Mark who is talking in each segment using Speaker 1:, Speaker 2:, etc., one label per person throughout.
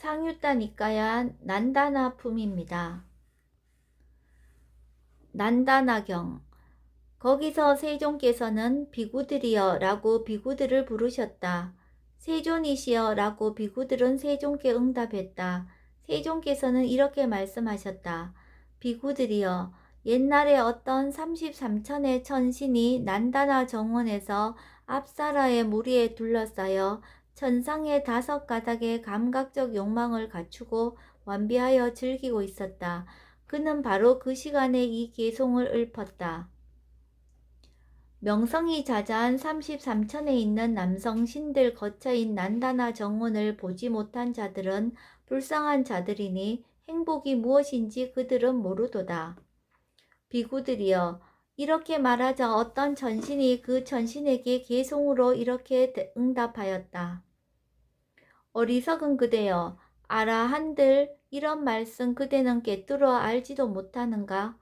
Speaker 1: 상유따니까야 난다나품입니다. 난다나경. 거기서 세존께서는 비구들이여 라고 비구들을 부르셨다. 세존이시여 라고 비구들은 세존께 응답했다. 세존께서는 이렇게 말씀하셨다. 비구들이여, 옛날에 어떤 33천의 천신이 난다나 정원에서 압사라의 무리에 둘러싸여 천상의 5가닥의 감각적 욕망을 갖추고 완비하여 즐기고 있었다. 그는 바로 그 시간에 이 개송을 읊었다. 명성이 자자한 33천에 있는 남성 신들 거처인 난다나 정원을 보지 못한 자들은 불쌍한 자들이니 행복이 무엇인지 그들은 모르도다. 비구들이여, 이렇게 말하자 어떤 천신이 그 천신에게 개송으로 이렇게 응답하였다. 어리석은 그대여, 알아 한들 이런 말씀 그대는 꿰뚫어 알지도 못하는가?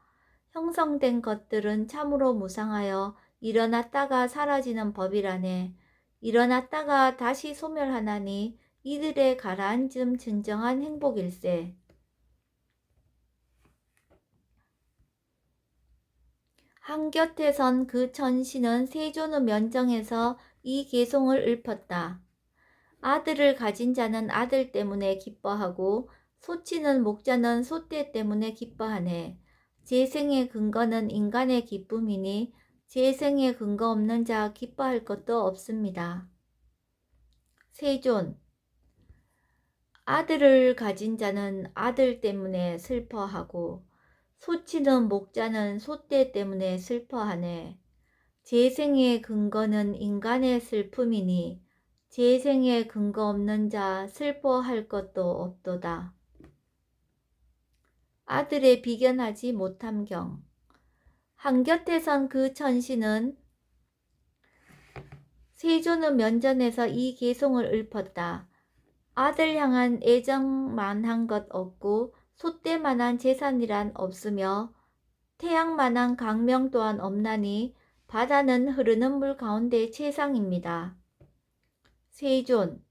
Speaker 1: 형성된 것들은 참으로 무상하여 일어났다가 사라지는 법이라네. 일어났다가 다시 소멸하나니 이들의 가라앉음 진정한 행복일세. 한곁에 선 그 천신은 세존의 면정에서 이 개송을 읊었다. 아들을 가진 자는 아들 때문에 기뻐하고 소치는 목자는 소떼 때문에 기뻐하네. 재생의 근거는 인간의 기쁨이니 재생의 근거 없는 자 기뻐할 것도 없습니다. 세존. 아들을 가진 자는 아들 때문에 슬퍼하고 소치는 목자는 소떼 때문에 슬퍼하네. 재생의 근거는 인간의 슬픔이니 재생의 근거 없는 자 슬퍼할 것도 없도다. 아들의 비견하지 못함경. 한곁에 선 그 천신은 세존의 면전에서 이 개송을 읊었다. 아들 향한 애정만한 것 없고 소떼만한 재산이란 없으며 태양만한 강명 또한 없나니 바다는 흐르는 물 가운데 최상입니다. 세존.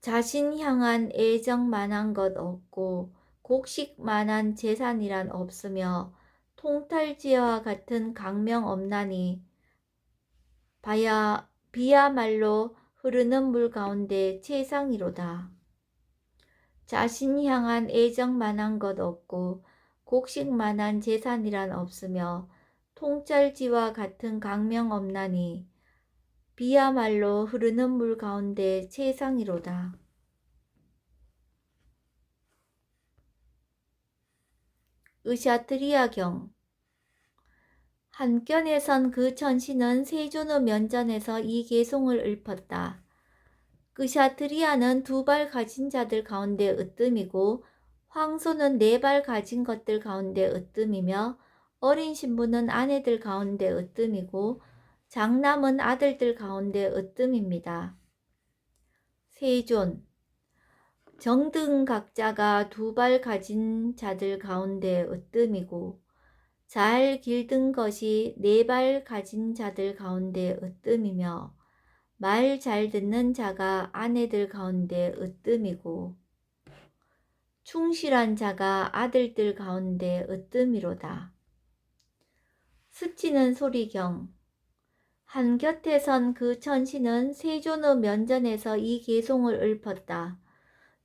Speaker 1: 자신 향한 애정만한 것 없고 곡식만한 재산이란 없으며 통탈지와 같은 강명 없나니 비야말로 흐르는 물 가운데 최상이로다. 자신 향한 애정만한 것 없고 곡식만한 재산이란 없으며 통찰지와 같은 강명 없나니 비야말로 흐르는 물 가운데 최상이로다. 으샤트리아경. 한켠에 선 그 천신은 세존의 면전에서 이 개송을 읊었다. 그샤트리아는 2발 가진 자들 가운데 으뜸이고 황소는 4발 가진 것들 가운데 으뜸이며 어린 신부는 아내들 가운데 으뜸이고 장남은 아들들 가운데 으뜸입니다. 세존. 정등각자가 2발 가진 자들 가운데 으뜸이고 잘 길든 것이 4발 가진 자들 가운데 으뜸이며 말 잘 듣는 자가 아내들 가운데 으뜸이고 충실한 자가 아들들 가운데 으뜸이로다. 스치는 소리경. 한곁에 선 그 천신은 세존의 면전에서 이 개송을 읊었다.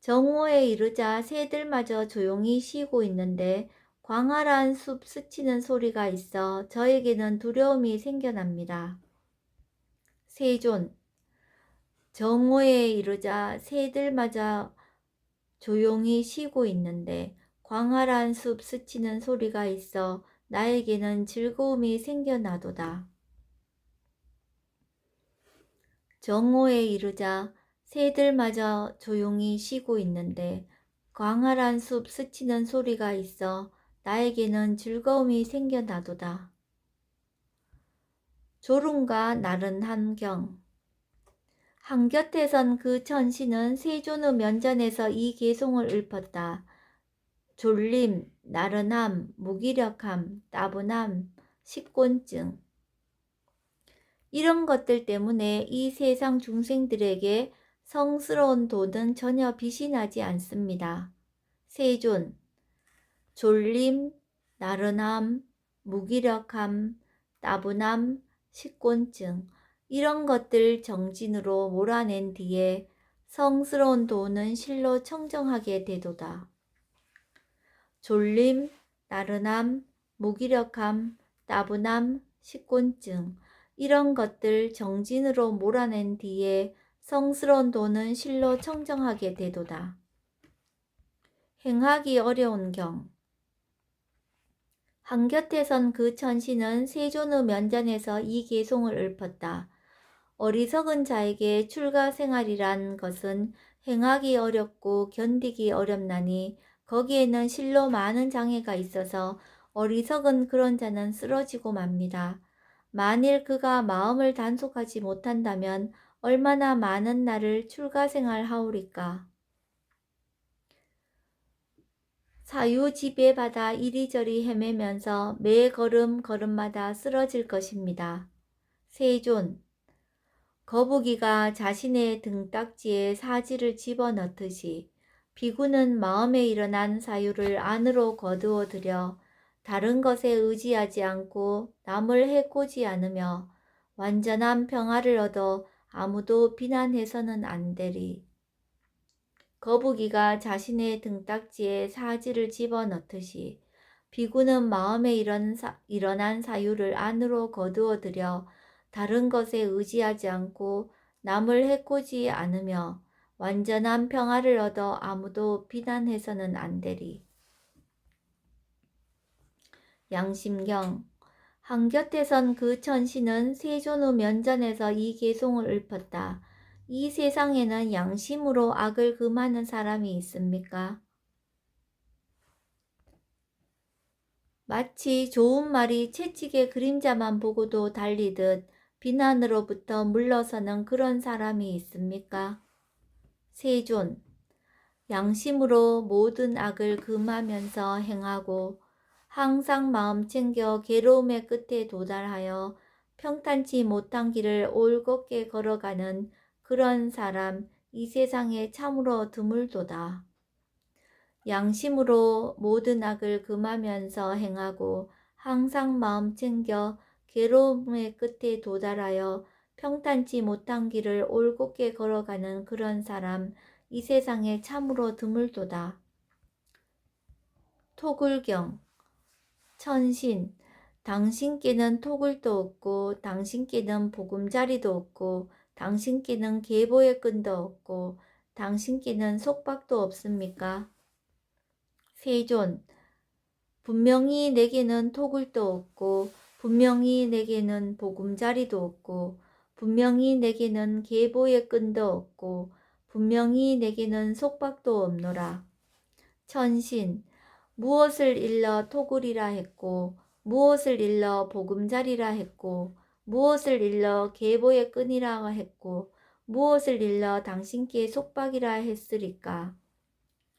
Speaker 1: 정오에 이르자 새들마저 조용히 쉬고 있는데 광활한 숲 스치는 소리가 있어 저에게는 두려움이 생겨납니다. 세존. 정오에 이르자 새들마저 조용히 쉬고 있는데 광활한 숲 스치는 소리가 있어 나에게는 즐거움이 생겨나도다. 정오에 이르자 새들마저 조용히 쉬고 있는데 광활한 숲 스치는 소리가 있어 나에게는 즐거움이 생겨나도다. 졸음과 나른한 경. 한곁에 선 그 천신은 세존의 면전에서 이 개송을 읊었다. 졸림, 나른함, 무기력함, 따분함, 식곤증. 이런 것들 때문에 이 세상 중생들에게 성스러운 도는 전혀 빛이 나지 않습니다. 세존, 졸림, 나른함, 무기력함, 따분함, 식곤증 이런 것들 정진으로 몰아낸 뒤에 성스러운 도는 실로 청정하게 되도다. 졸림, 나른함, 무기력함, 따분함, 식곤증 이런 것들 정진으로 몰아낸 뒤에 성스러운 도는 실로 청정하게 되도다. 행하기 어려운 경. 한곁에선 그 천신은 세존의 면전에서 이 계송을 읊었다. 어리석은 자에게 출가 생활이란 것은 행하기 어렵고 견디기 어렵나니 거기에는 실로 많은 장애가 있어서 어리석은 그런 자는 쓰러지고 맙니다. 만일 그가 마음을 단속하지 못한다면 얼마나 많은 날을 출가 생활하오리까. 사유 지배받아 이리저리 헤매면서 매 걸음마다 쓰러질 것입니다. 세존, 거북이가 자신의 등딱지에 사지를 집어넣듯이 비구는 마음에 일어난 사유를 안으로 거두어 들여 다른 것에 의지하지 않고 남을 해코지 않으며 완전한 평화를 얻어 아무도 비난해서는 안 되리. 거북이가 자신의 등딱지에 사지를 집어넣듯이 비구는 마음에 일어난 사유를 안으로 거두어 들여 다른 것에 의지하지 않고 남을 해코지 않으며 완전한 평화를 얻어 아무도 비난해서는 안 되리. 양심경. 한곁에선 그 천신은 세존의 면전에서 이 계송을 읊었다. 이 세상에는 양심으로 악을 금하는 사람이 있습니까? 마치 좋은 말이 채찍의 그림자만 보고도 달리듯 비난으로부터 물러서는 그런 사람이 있습니까? 세존, 양심으로 모든 악을 금하면서 행하고 항상 마음 챙겨 괴로움의 끝에 도달하여 평탄치 못한 길을 올곧게 걸어가는 그런 사람 이 세상에 참으로 드물도다. 양심으로 모든 악을 금하면서 행하고 항상 마음 챙겨 괴로움의 끝에 도달하여 평탄치 못한 길을 올곧게 걸어가는 그런 사람 이 세상에 참으로 드물도다. 토굴경. 천신, 당신께는 토굴도 없고 당신께는 보금자리도 없고 당신께는 계보의 끈도 없고 당신께는 속박도 없습니까? 세존, 분명히 내게는 토굴도 없고 분명히 내게는 보금자리도 없고 분명히 내게는 계보의 끈도 없고 분명히 내게는 속박도 없노라. 천신, 무엇을 일러 토굴이라 했고 무엇을 일러 보금자리라 했고 무엇을 일러 계보의 끈이라 했고 무엇을 일러 당신께 속박이라 했으리까.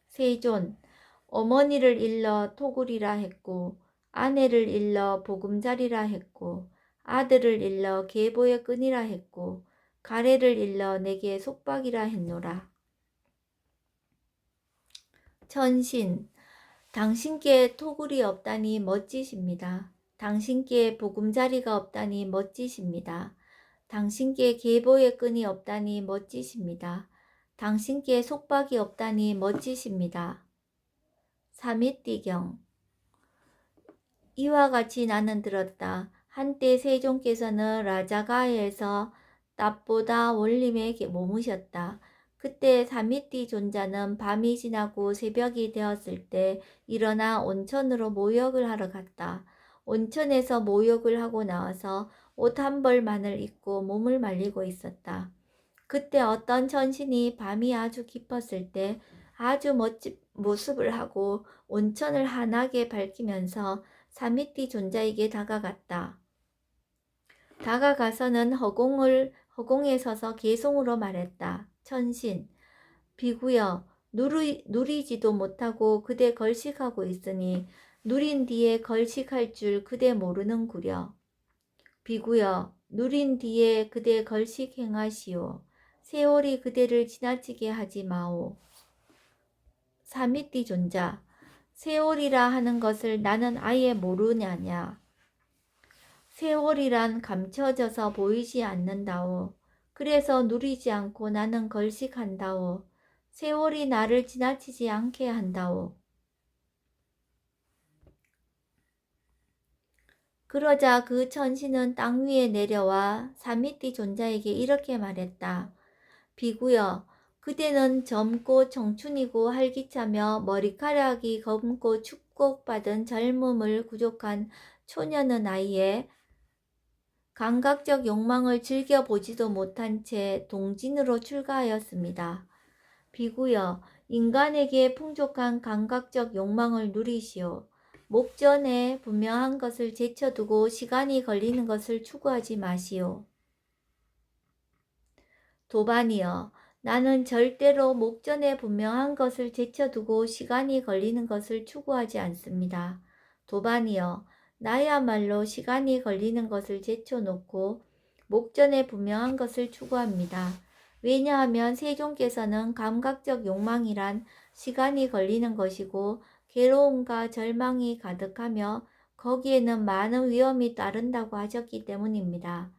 Speaker 1: 세존, 어머니를 일러 토굴이라 했고 아내를 일러 보금자리라 했고 아들을 일러 계보의 끈이라 했고 가래를 일러 내게 속박이라 했노라. 천신, 당신께 토굴이 없다니 멋지십니다. 당신께 보금자리가 없다니 멋지십니다. 당신께 계보의 끈이 없다니 멋지십니다. 당신께 속박이 없다니 멋지십니다. 사미띠경. 이와 같이 나는 들었다. 한때 세종께서는 라자가에서 낮보다 원림에 머무셨다. 그때 사미띠 존자는 밤이 지나고 새벽이 되었을 때 일어나 온천으로 모욕을 하러 갔다. 온천에서 모욕을 하고 나와서 옷 한 벌만을 입고 몸을 말리고 있었다. 그때 어떤 천신이 밤이 아주 깊었을 때 아주 멋진 모습을 하고 온천을 환하게 밝히면서 사미띠 존자에게 다가갔다. 다가가서는 허공에 서서 계송으로 말했다. 천신, 비구여, 누리지도 못하고 그대 걸식하고 있으니 누린 뒤에 걸식할 줄 그대 모르는구려. 비구여, 누린 뒤에 그대 걸식 행하시오. 세월이 그대를 지나치게 하지 마오. 사미띠 존자. 세월이라 하는 것을 나는 아예 모르냐냐. 세월이란 감춰져서 보이지 않는다오. 그래서 누리지 않고 나는 걸식한다오. 세월이 나를 지나치지 않게 한다오. 그러자 그 천신은 땅 위에 내려와 사미띠 존자에게 이렇게 말했다. 비구여, 그대는 젊고 청춘이고 활기차며 머리카락이 검고 축복받은 젊음을 구족한 초년의 나이에 감각적 욕망을 즐겨보지도 못한 채 동진으로 출가하였습니다. 비구여, 인간에게 풍족한 감각적 욕망을 누리시오. 목전에 분명한 것을 제쳐두고 시간이 걸리는 것을 추구하지 마시오. 도반이여, 나는 절대로 목전에 분명한 것을 제쳐두고 시간이 걸리는 것을 추구하지 않습니다. 도반이여, 나야말로 시간이 걸리는 것을 제쳐놓고 목전에 분명한 것을 추구합니다. 왜냐하면 세존께서는 감각적 욕망이란 시간이 걸리는 것이고 괴로움과 절망이 가득하며 거기에는 많은 위험이 따른다고 하셨기 때문입니다.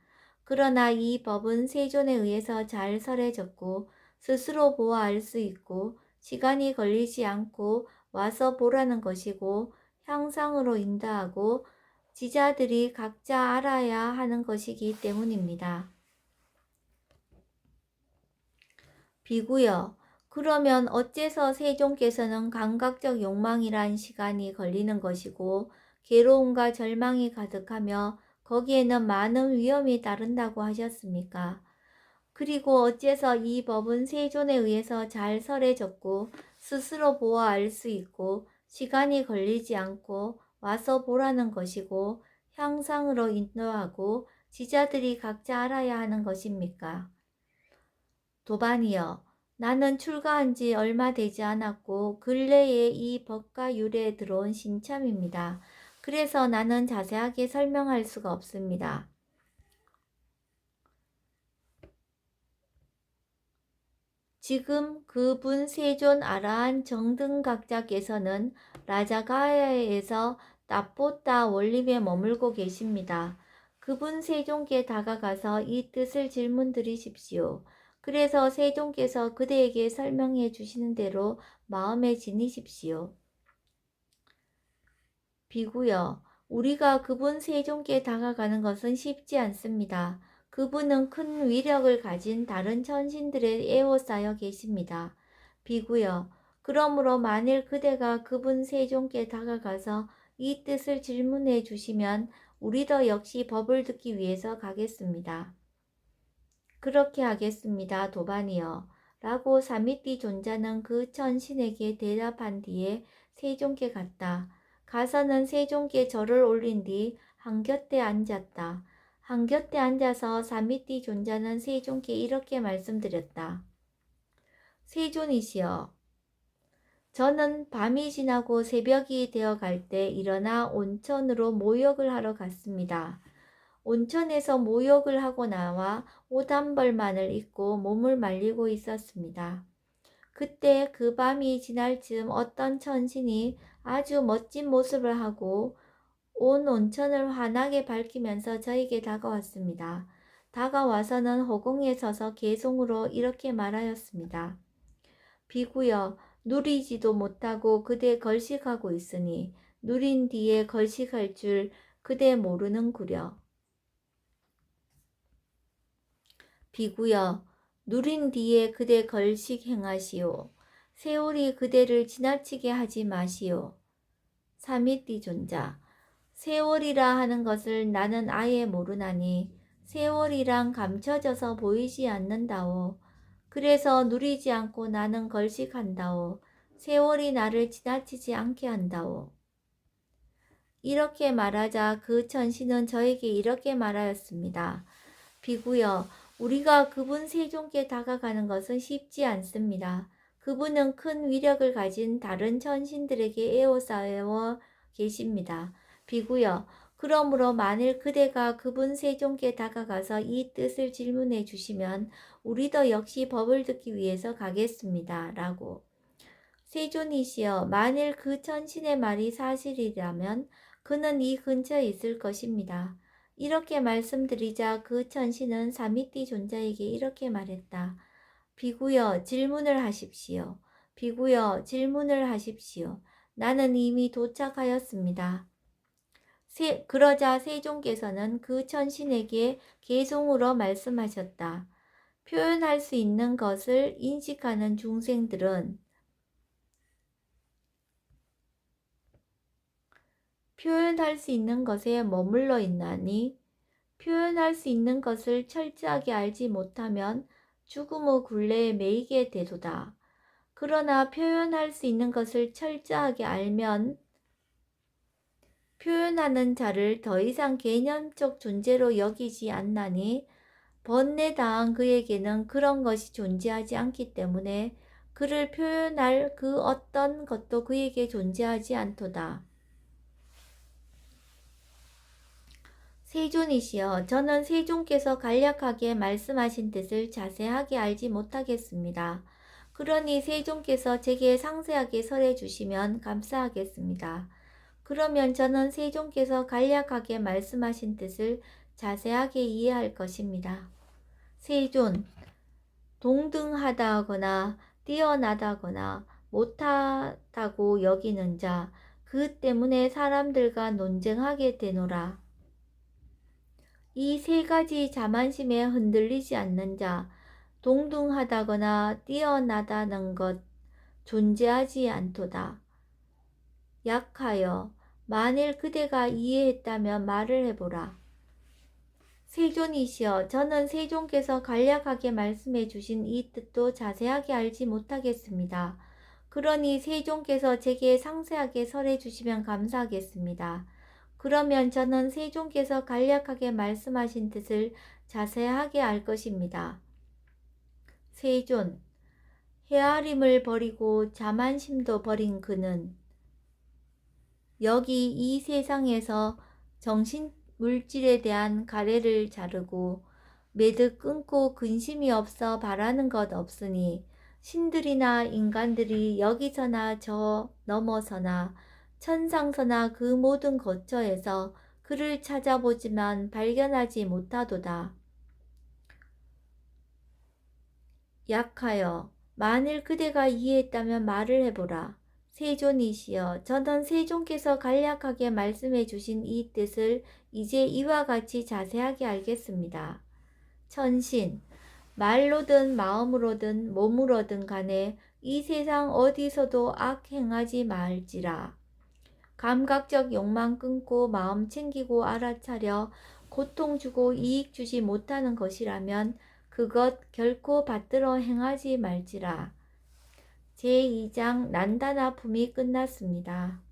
Speaker 1: 그러나 이 법은 세존에 의해서 잘 설해졌고 스스로 보아 알 수 있고 시간이 걸리지 않고 와서 보라는 것이고 향상으로 인도하고 지자들이 각자 알아야 하는 것이기 때문입니다. 비구여, 그러면 어째서 세존께서는 감각적 욕망이란 시간이 걸리는 것이고 괴로움과 절망이 가득하며 거기에는 많은 위험이 따른다고 하셨습니까? 그리고 어째서 이 법은 세존에 의해서 잘 설해졌고 스스로 보아 알 수 있고 시간이 걸리지 않고 와서 보라는 것이고 향상으로 인도하고 지자들이 각자 알아야 하는 것입니까? 도반이여, 나는 출가한 지 얼마 되지 않았고 근래에 이 법과 율에 들어온 신참입니다. 그래서 나는 자세하게 설명할 수가 없습니다. 지금 그분 세존 아라한 정등각자께서는 라자가야에서 나포타 원림에 머물고 계십니다. 그분 세존께 다가가서 이 뜻을 질문 드리십시오. 그래서 세존께서 그대에게 설명해 주시는 대로 마음에 지니십시오. 비구여, 우리가 그분 세존께 다가가는 것은 쉽지 않습니다. 그분은 큰 위력을 가진 다른 천신들에 에워싸여 계십니다. 비구여, 그러므로 만일 그대가 그분 세존께 다가가서 이 뜻을 질문해 주시면 우리도 역시 법을 듣기 위해서 가겠습니다. 그렇게 하겠습니다, 도반이여. 라고 사미띠 존자는 그 천신에게 대답한 뒤에 세존께 갔다. 가서는 세존께 절을 올린 뒤 한곁에 앉았다. 한곁에 앉아서 사미띠 존자는 세존께 이렇게 말씀드렸다. 세존이시여, 저는 밤이 지나고 새벽이 되어 갈 때 일어나 온천으로 모욕을 하러 갔습니다. 온천에서 모욕을 하고 나와 옷 한 벌만을 입고 몸을 말리고 있었습니다. 그때 그 밤이 지날 즈음 어떤 천신이 아주 멋진 모습을 하고 온 온천을 환하게 밝히면서 저에게 다가왔습니다. 다가와서는 허공에 서서 개송으로 이렇게 말하였습니다. 비구여, 누리지도 못하고 그대 걸식하고 있으니 누린 뒤에 걸식할 줄 그대 모르는구려. 비구여, 누린 뒤에 그대 걸식 행하시오. 세월이 그대를 지나치게 하지 마시오. 사미띠 존자, 세월이라 하는 것을 나는 아예 모르나니 세월이란 감춰져서 보이지 않는다오. 그래서 누리지 않고 나는 걸식한다오. 세월이 나를 지나치지 않게 한다오. 이렇게 말하자 그 천신은 저에게 이렇게 말하였습니다. 비구여, 우리가 그분 세존께 다가가는 것은 쉽지 않습니다. 그분은 큰 위력을 가진 다른 천신들에게 에워싸여 계십니다. 비구여, 그러므로 만일 그대가 그분 세존께 다가가서 이 뜻을 질문해 주시면 우리도 역시 법을 듣기 위해서 가겠습니다. 라고. 세존이시여, 만일 그 천신의 말이 사실이라면 그는 이 근처에 있을 것입니다. 이렇게 말씀드리자 그 천신은 사미띠 존자에게 이렇게 말했다. 비구여, 질문을 하십시오. 비구여, 질문을 하십시오. 나는 이미 도착하였습니다. 그러자 세종께서는 그 천신에게 개송으로 말씀하셨다. 표현할 수 있는 것을 인식하는 중생들은 표현할 수 있는 것에 머물러 있나니 표현할 수 있는 것을 철저하게 알지 못하면 죽음의 굴레에 매이게 되도다. 그러나 표현할 수 있는 것을 철저하게 알면 표현하는 자를 더 이상 개념적 존재로 여기지 않나니 번뇌당한 그에게는 그런 것이 존재하지 않기 때문에 그를 표현할 그 어떤 것도 그에게 존재하지 않도다. 세존이시여, 저는 세존께서 간략하게 말씀하신 뜻을 자세하게 알지 못하겠습니다. 그러니 세존께서 제게 상세하게 설해 주시면 감사하겠습니다. 그러면 저는 세존께서 간략하게 말씀하신 뜻을 자세하게 이해할 것입니다. 세존, 동등하다거나 뛰어나다거나 못하다고 여기는 자, 그 때문에 사람들과 논쟁하게 되노라. 이 세 가지 자만심에 흔들리지 않는 자, 동등하다거나 뛰어나다는 것 존재하지 않도다. 약하여, 만일 그대가 이해했다면 말을 해보라. 세존이시여, 저는 세존께서 간략하게 말씀해 주신 이 뜻도 자세하게 알지 못하겠습니다. 그러니 세존께서 제게 상세하게 설해 주시면 감사하겠습니다. 그러면 저는 세존께서 간략하게 말씀하신 뜻을 자세하게 알 것입니다. 세존, 헤아림을 버리고 자만심도 버린 그는 여기 이 세상에서 정신 물질에 대한 가래를 자르고 매듭 끊고 근심이 없어 바라는 것 없으니 신들이나 인간들이 여기서나 저 넘어서나 천상서나 그 모든 거처에서 그를 찾아보지만 발견하지 못하도다. 약하여, 만일 그대가 이해했다면 말을 해보라. 세존이시여, 저는 세존께서 간략하게 말씀해 주신 이 뜻을 이제 이와 같이 자세하게 알겠습니다. 천신, 말로든 마음으로든 몸으로든 간에 이 세상 어디서도 악 행하지 말지라. 감각적 욕망 끊고 마음 챙기고 알아차려 고통 주고 이익 주지 못하는 것이라면 그것 결코 받들어 행하지 말지라. 제2장 난단 아픔이 끝났습니다.